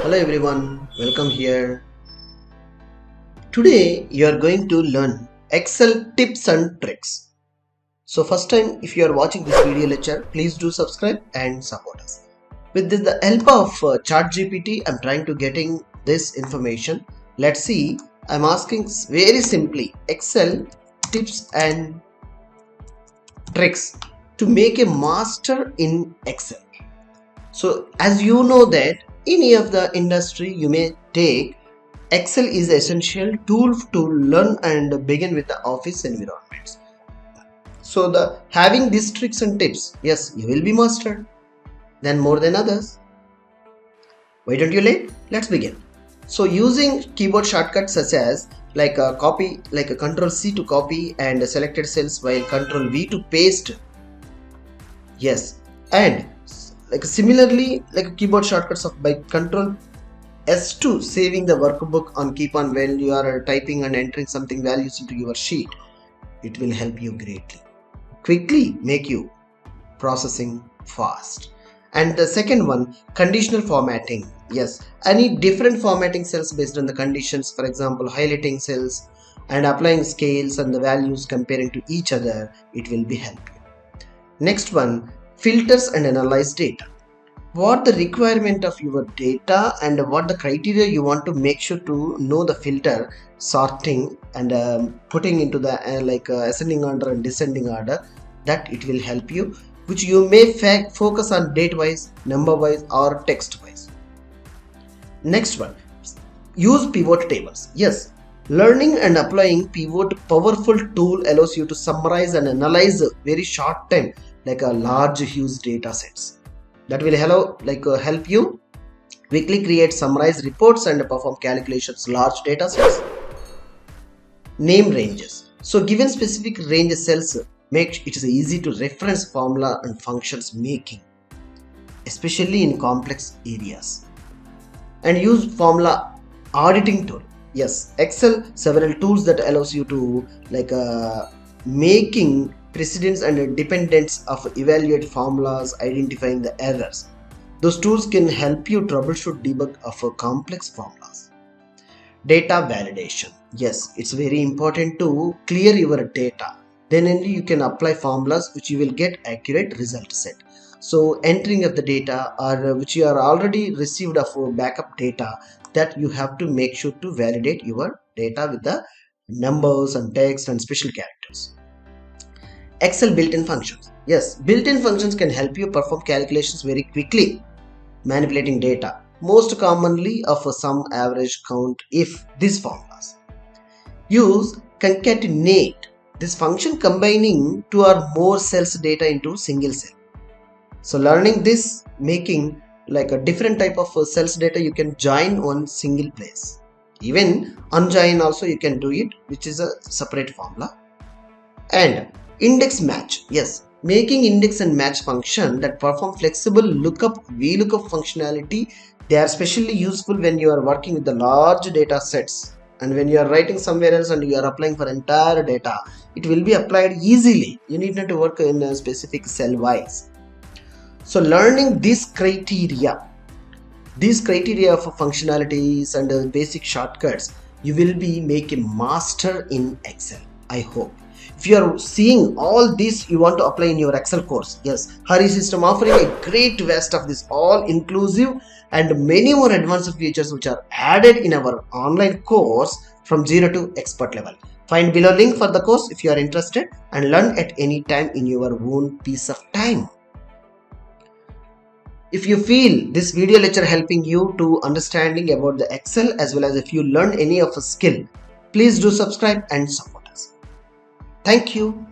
Hello everyone, welcome here. Today you are going to learn Excel tips and tricks. So first time if you are watching this video lecture, please do subscribe and support us. With the help of ChatGPT, I'm trying to getting this information. Let's see, I'm asking very simply Excel tips and tricks to make a master in Excel. So as you know that in any of the industry you may take, Excel is an essential tool to learn and begin with the office environments. So having these tricks and tips, yes, you will be mastered then more than others. Why don't you late? Let's begin. So using keyboard shortcuts such as like a copy, like a Control C to copy and selected cells while Control V to paste. Yes, and like similarly like keyboard shortcuts of by Control S2 saving the workbook on keep on when you are typing and entering something values into your sheet. It will help you greatly. Quickly make you processing fast. And the second one, conditional formatting. Yes, any different formatting cells based on the conditions, for example highlighting cells and applying scales and the values comparing to each other, it will be helpful. Next one, filters and analyze data. What the requirement of your data and what the criteria you want to make sure to know the filter sorting and putting into the ascending order and descending order, that it will help you, which you may focus on date wise, number wise or text wise. Next one, use pivot tables. Yes, learning and applying pivot powerful tool allows you to summarize and analyze very short time like a large huge data sets. That will help you quickly create summarized reports and perform calculations large data sets. Name ranges. So given specific range cells make it is easy to reference formula and functions making, especially in complex areas. And use formula auditing tool. Yes, Excel several tools that allows you to making precedents and dependents of evaluate formulas, identifying the errors. Those tools can help you troubleshoot debug of complex formulas. Data validation. Yes, it's very important to clear your data. Then only you can apply formulas which you will get accurate result set. So entering of the data or which you are already received of backup data, that you have to make sure to validate your data with the numbers and text and special characters. Excel built-in functions. Yes, built-in functions can help you perform calculations very quickly, manipulating data, most commonly of a sum, average, count, if these formulas. Use concatenate. This function combining two or more cells data into single cell. So learning this, making like a different type of cells data you can join on single place. Even unjoin also you can do it, which is a separate formula. And index match. Yes, making index and match function that perform flexible lookup, VLOOKUP functionality. They are especially useful when you are working with the large data sets and when you are writing somewhere else and you are applying for entire data. It will be applied easily. You need not to work in a specific cell wise. So learning these criteria of functionalities and basic shortcuts, you will be making master in Excel. I hope. If you are seeing all this you want to apply in your Excel course, yes, harisystems offering a great vast of this all inclusive and many more advanced features which are added in our online course from 0 to expert level. Find below link for the course if you are interested and learn at any time in your own piece of time. If you feel this video lecture helping you to understanding about the Excel as well as if you learn any of a skill, please do subscribe and support us. Thank you.